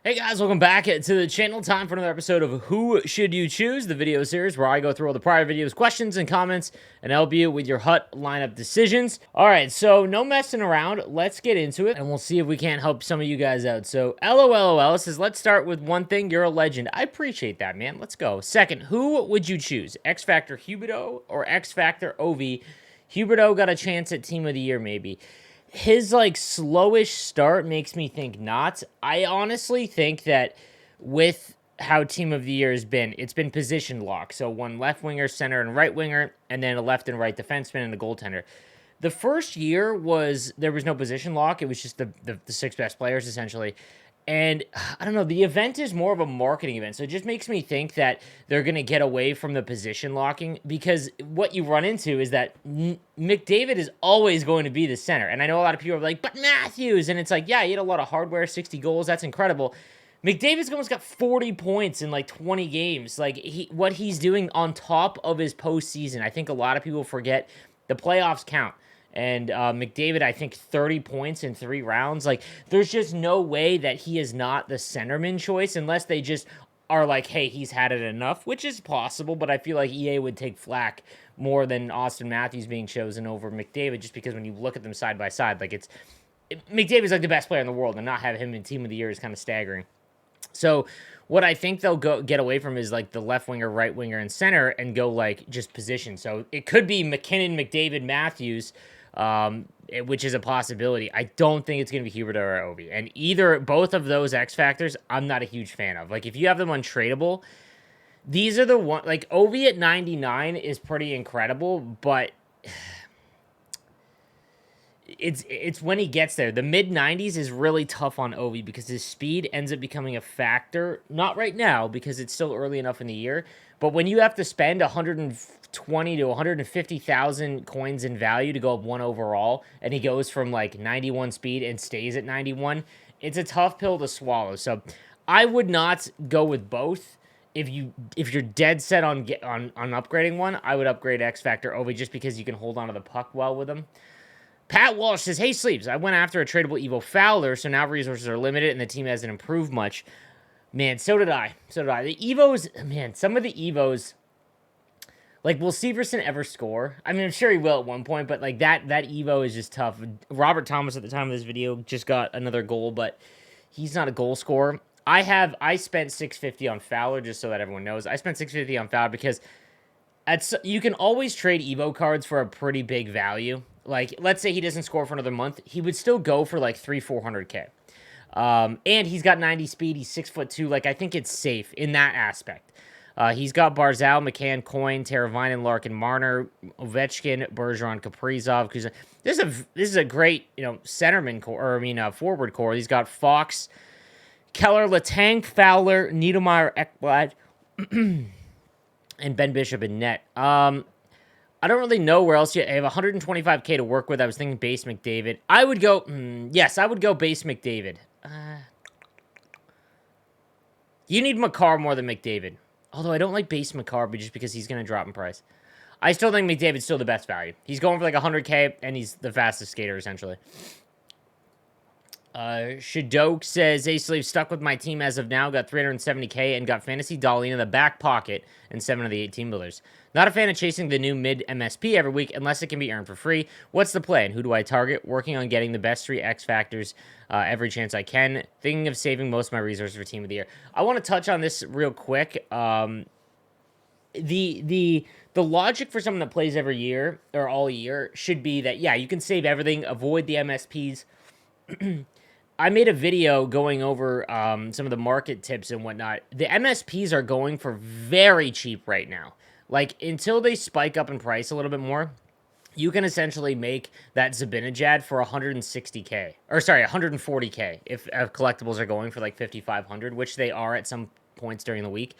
Hey guys, welcome back to the channel. Time for another episode of Who Should You Choose, the video series where I go through all the prior videos, questions, and comments, and help you with your HUT lineup decisions. Alright, so no messing around. Let's get into it, and we'll see if we can't help some of you guys out. So, LOLOL says, let's start with one thing. You're a legend. I appreciate that, man. Let's go. Second, who would you choose? X Factor Huberto or X Factor Ovi? Huberto got a chance at Team of the Year, maybe. His like slowish start makes me think not. I honestly think that with how Team of the Year has been, it's been position lock. So one left winger, center, and right winger, and then a left and right defenseman and a goaltender. The first year there was no position lock. It was just the six best players essentially. And I don't know, the event is more of a marketing event. So it just makes me think that they're going to get away from the position locking, because what you run into is that McDavid is always going to be the center. And I know a lot of people are like, but Matthews. And it's like, yeah, he had a lot of hardware, 60 goals. That's incredible. McDavid's almost got 40 points in like 20 games. Like what he's doing on top of his postseason. I think a lot of people forget the playoffs count. And McDavid, I think 30 points in 3 rounds. Like, there's just no way that he is not the centerman choice unless they just are like, hey, he's had it enough, which is possible, but I feel like EA would take flack more than Austin Matthews being chosen over McDavid, just because when you look at them side by side, like McDavid's like the best player in the world, and not have him in Team of the Year is kind of staggering. So what I think they'll get away from is like the left winger, right winger, and center, and go like just position. So it could be McKinnon, McDavid, Matthews, which is a possibility. I don't think it's going to be Huberto or Ovi. And both of those X factors, I'm not a huge fan of. Like, if you have them untradeable, these are the one. Like, Ovi at 99 is pretty incredible, but it's when he gets there. The mid 90s is really tough on Ovi because his speed ends up becoming a factor. Not right now because it's still early enough in the year, but when you have to spend 120 to 150,000 coins in value to go up 1 overall, and he goes from like 91 speed and stays at 91, it's a tough pill to swallow. So I would not go with both. If you're dead set on upgrading one, I would upgrade X Factor Ovi just because you can hold on to the puck well with him. Pat Walsh says, hey, Sleeves, I went after a tradable Evo Fowler, so now resources are limited and the team hasn't improved much. Man, so did I. The Evos, man, some of the Evos, like, will Severson ever score? I mean, I'm sure he will at one point, but, like, that Evo is just tough. Robert Thomas, at the time of this video, just got another goal, but he's not a goal scorer. I spent $650 on Fowler, just so that everyone knows. I spent $650 on Fowler because you can always trade Evo cards for a pretty big value. Like, let's say he doesn't score for another month, he would still go for like 300-400K. And he's got 90 speed. He's 6'2". Like, I think it's safe in that aspect. He's got Barzal, McCann, Coyne, Teravainen, Larkin, Marner, Ovechkin, Bergeron, Kaprizov. This is a great centerman core, or forward core. He's got Fox, Keller, Letang, Fowler, Niedermeyer, Ekblad, and Ben Bishop in net. I don't really know where else yet. I have 125K to work with. I was thinking base McDavid. I would go, yes, I would go base McDavid. You need Makar more than McDavid. Although I don't like base Makar, but just because he's going to drop in price. I still think McDavid's still the best value. He's going for like 100K, and he's the fastest skater, essentially. Shidok says, hey, Slave, stuck with my team as of now, got 370K, and got Fantasy Dolly in the back pocket and 7 of the 8 team builders. Not a fan of chasing the new mid MSP every week unless it can be earned for free. What's the plan? Who do I target? Working on getting the best 3 X factors every chance I can. Thinking of saving most of my resources for Team of the Year. I want to touch on this real quick. The logic for someone that plays every year, or all year, should be that, yeah, you can save everything, avoid the MSPs. I made a video going over some of the market tips and whatnot. The MSPs are going for very cheap right now. Like, until they spike up in price a little bit more, you can essentially make that Zibanejad for 160K. Or, sorry, 140K if collectibles are going for, like, 5,500, which they are at some points during the week.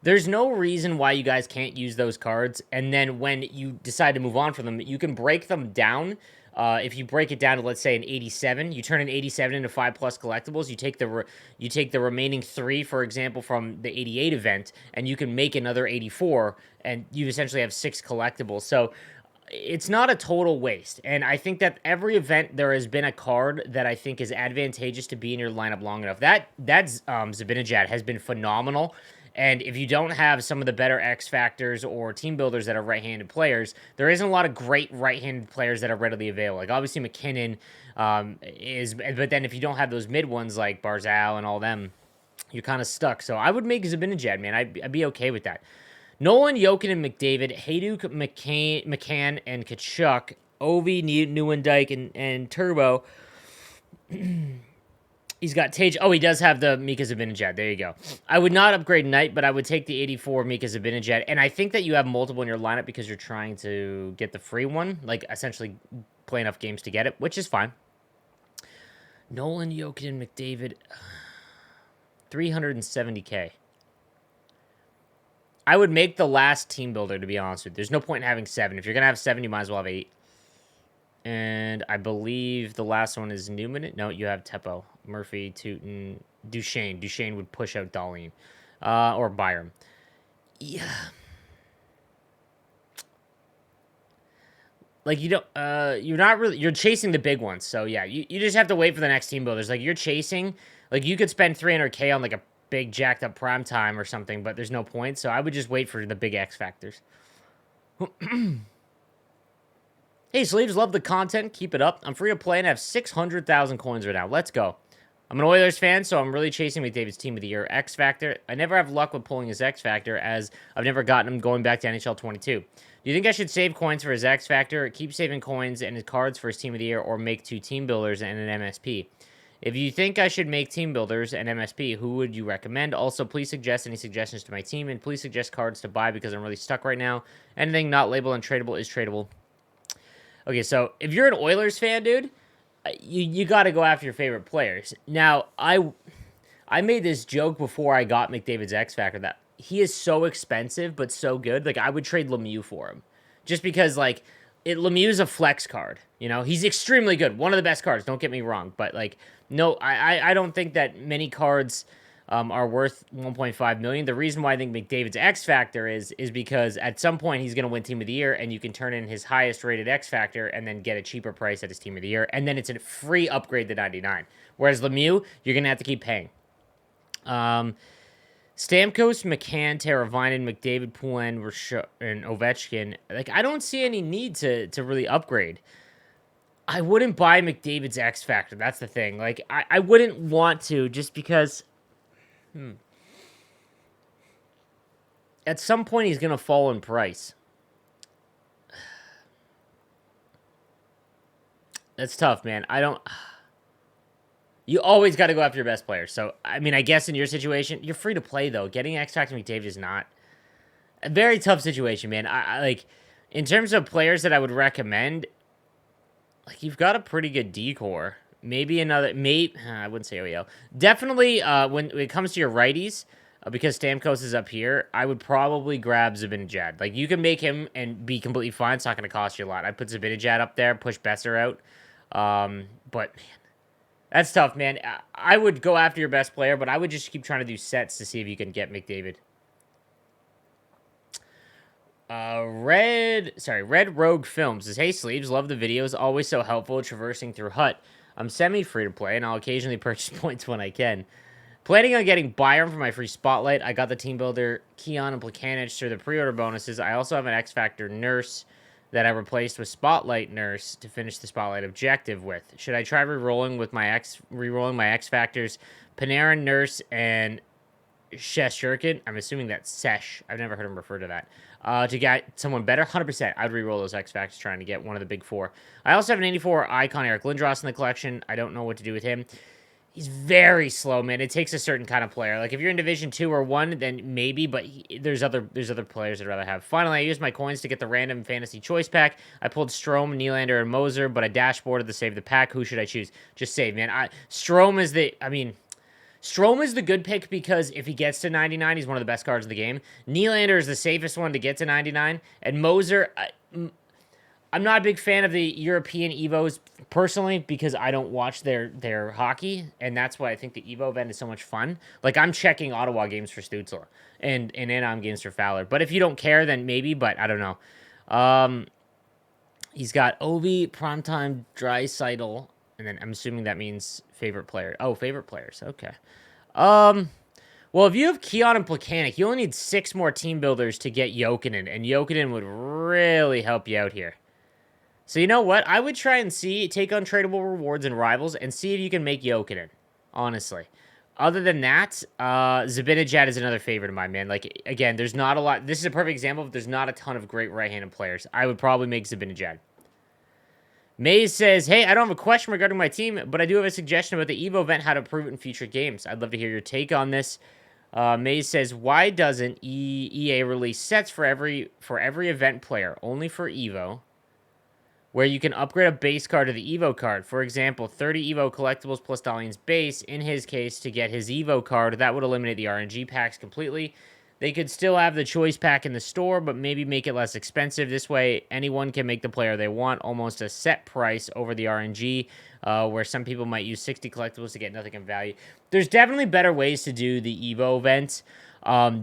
There's no reason why you guys can't use those cards, and then when you decide to move on from them, you can break them down. If you break it down to, let's say, an 87, you turn an 87 into 5+ collectibles. You take the remaining 3, for example, from the 88 event, and you can make another 84, and you essentially have 6 collectibles. So it's not a total waste. And I think that every event there has been a card that I think is advantageous to be in your lineup long enough. That's Zabinajad has been phenomenal. And if you don't have some of the better X Factors or team builders that are right-handed players, there isn't a lot of great right-handed players that are readily available. Like, obviously, McKinnon is... But then if you don't have those mid ones like Barzal and all them, you're kind of stuck. So I would make Zabinajad, man. I'd be okay with that. Nolan, Jokin, and McDavid, Hayduk, McCann, and Kachuk, Ovi, Newendike, and Turbo. He's got Tage. Oh, he does have the Mika Zibanejad. There you go. I would not upgrade Knight, but I would take the 84 Mika Zibanejad. And I think that you have multiple in your lineup because you're trying to get the free one. Like, essentially play enough games to get it, which is fine. Nolan, Jokin, and McDavid. 370K. I would make the last team builder, to be honest with you. There's no point in having 7. If you're going to have 7, you might as well have 8. And I believe the last one is Newman. No, you have Teppo, Murphy, Tootin, Duchesne. Duchesne would push out Darlene. Or Byram. Yeah. Like, you don't... you're not really... You're chasing the big ones. So, yeah. You just have to wait for the next team builders. Like, you're chasing... Like, you could spend 300K on, like, a big jacked up prime time or something, but there's no point. So I would just wait for the big X factors. Hey, Sleeves, love the content. Keep it up. I'm free to play and have 600,000 coins right now. Let's go. I'm an Oilers fan, so I'm really chasing McDavid's Team of the Year X Factor. I never have luck with pulling his X Factor, as I've never gotten him going back to NHL 22. Do you think I should save coins for his X Factor, keep saving coins and his cards for his Team of the Year, or make 2 team builders and an MSP? If you think I should make team builders and MSP, who would you recommend? Also, please suggest any suggestions to my team, and please suggest cards to buy because I'm really stuck right now. Anything not labeled and tradable is tradable. Okay, so if you're an Oilers fan, dude, you got to go after your favorite players. Now, I made this joke before I got McDavid's X Factor that he is so expensive but so good. Like, I would trade Lemieux for him. Just because, like, Lemieux's a flex card. You know, he's extremely good. One of the best cards, don't get me wrong. But, like, no, I don't think that many cards are worth 1.5 million. The reason why I think McDavid's X Factor is because at some point he's going to win Team of the Year, and you can turn in his highest rated X Factor and then get a cheaper price at his Team of the Year, and then it's a free upgrade to 99. Whereas Lemieux, you're going to have to keep paying. Stamkos, McCann, Teravainen, McDavid, Poulin, and Ovechkin. Like, I don't see any need to really upgrade. I wouldn't buy McDavid's X Factor. That's the thing. Like, I wouldn't want to, just because... At some point, he's going to fall in price. That's tough, man. You always got to go after your best player. So, I mean, I guess in your situation, you're free to play, though. Getting X Factor McDavid is not a very tough situation, man. I like, in terms of players that I would recommend, like, you've got a pretty good decor. Maybe another, I wouldn't say OEL. Definitely, when it comes to your righties, because Stamkos is up here, I would probably grab Zibanejad. Like, you can make him and be completely fine. It's not going to cost you a lot. I'd put Zibanejad up there, push Besser out. But, man, that's tough, man. I would go after your best player, but I would just keep trying to do sets to see if you can get McDavid. Red Rogue Films says, hey, Sleeves, love the videos. Always so helpful traversing through Hut. I'm semi-free to play, and I'll occasionally purchase points when I can. Planning on getting Byram for my free Spotlight. I got the team builder Keon and Plekanec through the pre-order bonuses. I also have an X Factor Nurse that I replaced with Spotlight Nurse to finish the Spotlight objective with. Should I try re-rolling my X Factors, Panarin, Nurse, and Sheshurkin? I'm assuming that's Sesh. I've never heard him refer to that. To get someone better, 100%. I'd re-roll those X Factors trying to get one of the big 4. I also have an 84 Icon Eric Lindros in the collection. I don't know what to do with him. He's very slow, man. It takes a certain kind of player. Like, if you're in Division 2 or 1, then maybe, but there's other players I'd rather have. Finally, I used my coins to get the random fantasy choice pack. I pulled Strome, Nylander, and Moser, but I dashboarded to save the pack. Who should I choose? Just save, man. Strome is the good pick because if he gets to 99, he's one of the best cards in the game. Nylander is the safest one to get to 99. And Moser, I'm not a big fan of the European Evos personally because I don't watch their hockey. And that's why I think the Evo event is so much fun. Like, I'm checking Ottawa games for Stützle and Anaheim games for Fowler. But if you don't care, then maybe, but I don't know. He's got Ovi, Primetime, Dreisaitl, and then I'm assuming that means favorite player. Oh, favorite players. Okay. Well, if you have Keon and Plekanec, you only need 6 more team builders to get Jokinen, and Jokinen would really help you out here. So you know what? I would try and take untradeable rewards and rivals, and see if you can make Jokinen, honestly. Other than that, Zibanejad is another favorite of mine, man. Like, again, there's not a lot. This is a perfect example of there's not a ton of great right-handed players. I would probably make Zibanejad. Maze says, hey, I don't have a question regarding my team, but I do have a suggestion about the Evo event, how to improve it in future games. I'd love to hear your take on this. Maze says, why doesn't EA release sets for every event player, only for Evo, where you can upgrade a base card to the Evo card? For example, 30 Evo collectibles plus Dahlian's base. In his case, to get his Evo card, that would eliminate the RNG packs completely. They could still have the choice pack in the store, but maybe make it less expensive. This way, anyone can make the player they want, almost a set price over the RNG, where some people might use 60 collectibles to get nothing in value. There's definitely better ways to do the Evo event.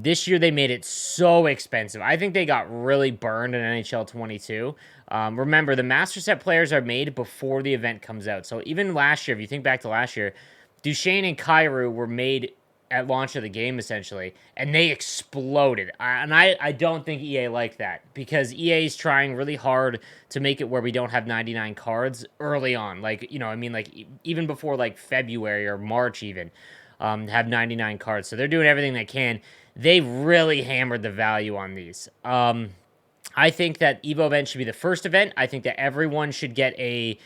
This year, they made it so expensive. I think they got really burned in NHL 22. Remember, the Master Set players are made before the event comes out. So even last year, if you think back to last year, Duchesne and Kyrou were made at launch of the game, essentially, and they exploded. I don't think EA liked that, because EA is trying really hard to make it where we don't have 99 cards early on. Like, you know, I mean, like, even before, like, February or March even, have 99 cards. So they're doing everything they can. They really hammered the value on these. I think that Evo event should be the first event. I think that everyone should get a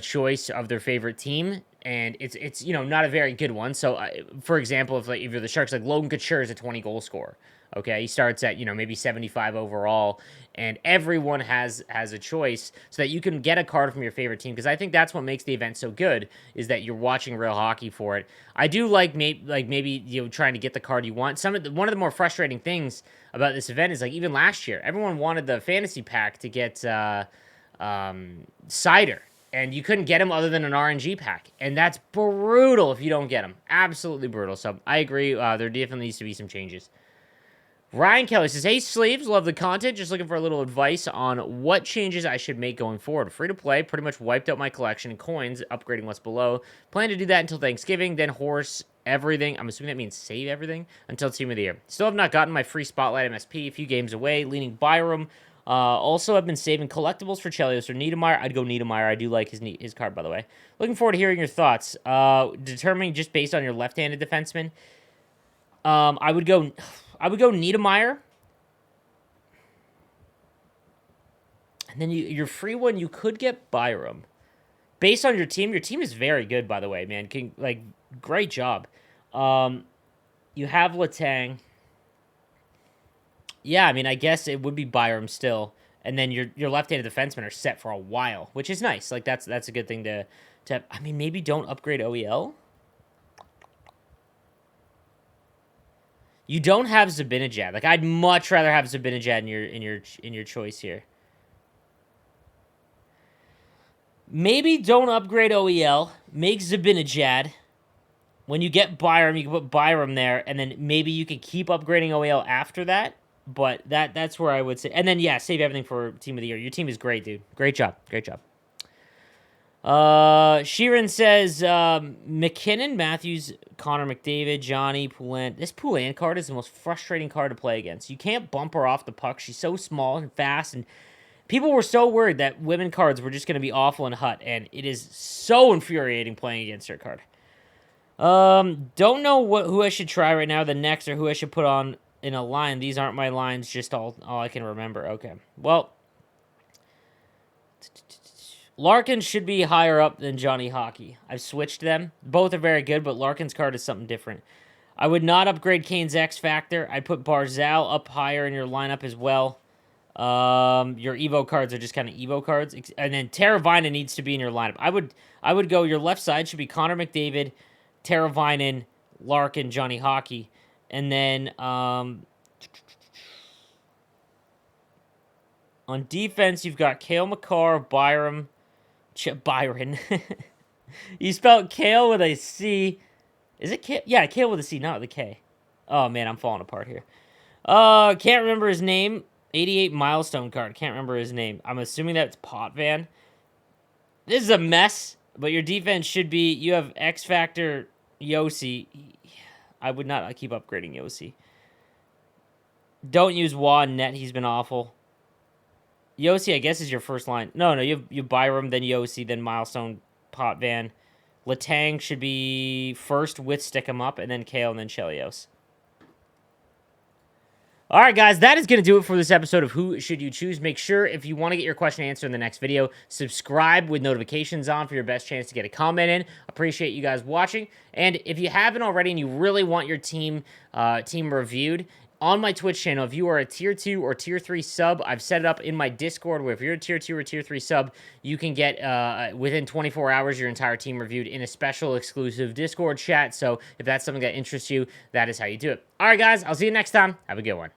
choice of their favorite team, and it's you know, not a very good one. So for example, if you're the Sharks, like Logan Couture is a 20 goal scorer. Okay, he starts at, you know, maybe 75 overall, and everyone has a choice so that you can get a card from your favorite team, because I think that's what makes the event so good, is that you're watching real hockey for it. I do like maybe you know, trying to get the card you want. One of the more frustrating things about this event is, like, even last year, everyone wanted the fantasy pack to get Cider, and you couldn't get him other than an RNG pack, and that's brutal if you don't get him. Absolutely brutal. So I agree. There definitely needs to be some changes. Ryan Kelly says, hey, Sleeves, love the content. Just looking for a little advice on what changes I should make going forward. Free to play, pretty much wiped out my collection and coins, upgrading what's below. Plan to do that until Thanksgiving, then horse everything. I'm assuming that means save everything until Team of the Year. Still have not gotten my free Spotlight MSP, a few games away, leaning Byram. Also, I've been saving collectibles for Chelios or Niedermeyer. I'd go Niedermeyer. I do like his card, by the way. Looking forward to hearing your thoughts. Determining just based on your left-handed defenseman, I would go Niedermeyer. And then your free one, you could get Byram. Based on your team is very good, by the way, man. Great job. You have Letang. Yeah, I mean, I guess it would be Byram still. And then your left-handed defensemen are set for a while, which is nice. Like, that's a good thing to have. I mean, maybe don't upgrade OEL. You don't have Zibanejad. Like, I'd much rather have Zibanejad in your choice here. Maybe don't upgrade OEL. Make Zibanejad. When you get Byram, you can put Byram there, and then maybe you can keep upgrading OEL after that. But that's where I would say. And then, yeah, save everything for Team of the Year. Your team is great, dude. Great job. Great job. Sheeran says, McKinnon, Matthews, Connor McDavid, Johnny, Poulin. This Poulin card is the most frustrating card to play against. You can't bump her off the puck. She's so small and fast, and people were so worried that women cards were just going to be awful in Hut, and it is so infuriating playing against her card. Don't know who I should try right now, the next, or who I should put on in a line. These aren't my lines, just all I can remember. Okay. Well, Larkin should be higher up than Johnny Hockey. I've switched them. Both are very good, but Larkin's card is something different. I would not upgrade Kane's X Factor. I'd put Barzal up higher in your lineup as well. Your Evo cards are just kind of Evo cards. And then Teravainen needs to be in your lineup. I would go, your left side should be Connor McDavid, Teravainen, Larkin, Johnny Hockey. And then on defense, you've got Cale Makar, Byron. You spelled Cale with a C. Is it Cale? Yeah, Cale with a C, not with a K. Oh, man, I'm falling apart here. Can't remember his name. 88 milestone card. Can't remember his name. I'm assuming that's Potvan. This is a mess, but your defense should be... You have X Factor Yossi. I would not keep upgrading Yossi. Don't use Wad Net. He's been awful. Yossi, I guess, is your first line. No, you Byram, then Yossi, then Milestone, Potvan. Letang should be first with Stick 'em Up, and then Kale, and then Chelios. All right, guys, that is going to do it for this episode of Who Should You Choose. Make sure, if you want to get your question answered in the next video, subscribe with notifications on for your best chance to get a comment in. Appreciate you guys watching. And if you haven't already and you really want your team reviewed, on my Twitch channel, if you are a Tier 2 or Tier 3 sub, I've set it up in my Discord where if you're a Tier 2 or Tier 3 sub, you can get, within 24 hours, your entire team reviewed in a special exclusive Discord chat. So if that's something that interests you, that is how you do it. All right, guys, I'll see you next time. Have a good one.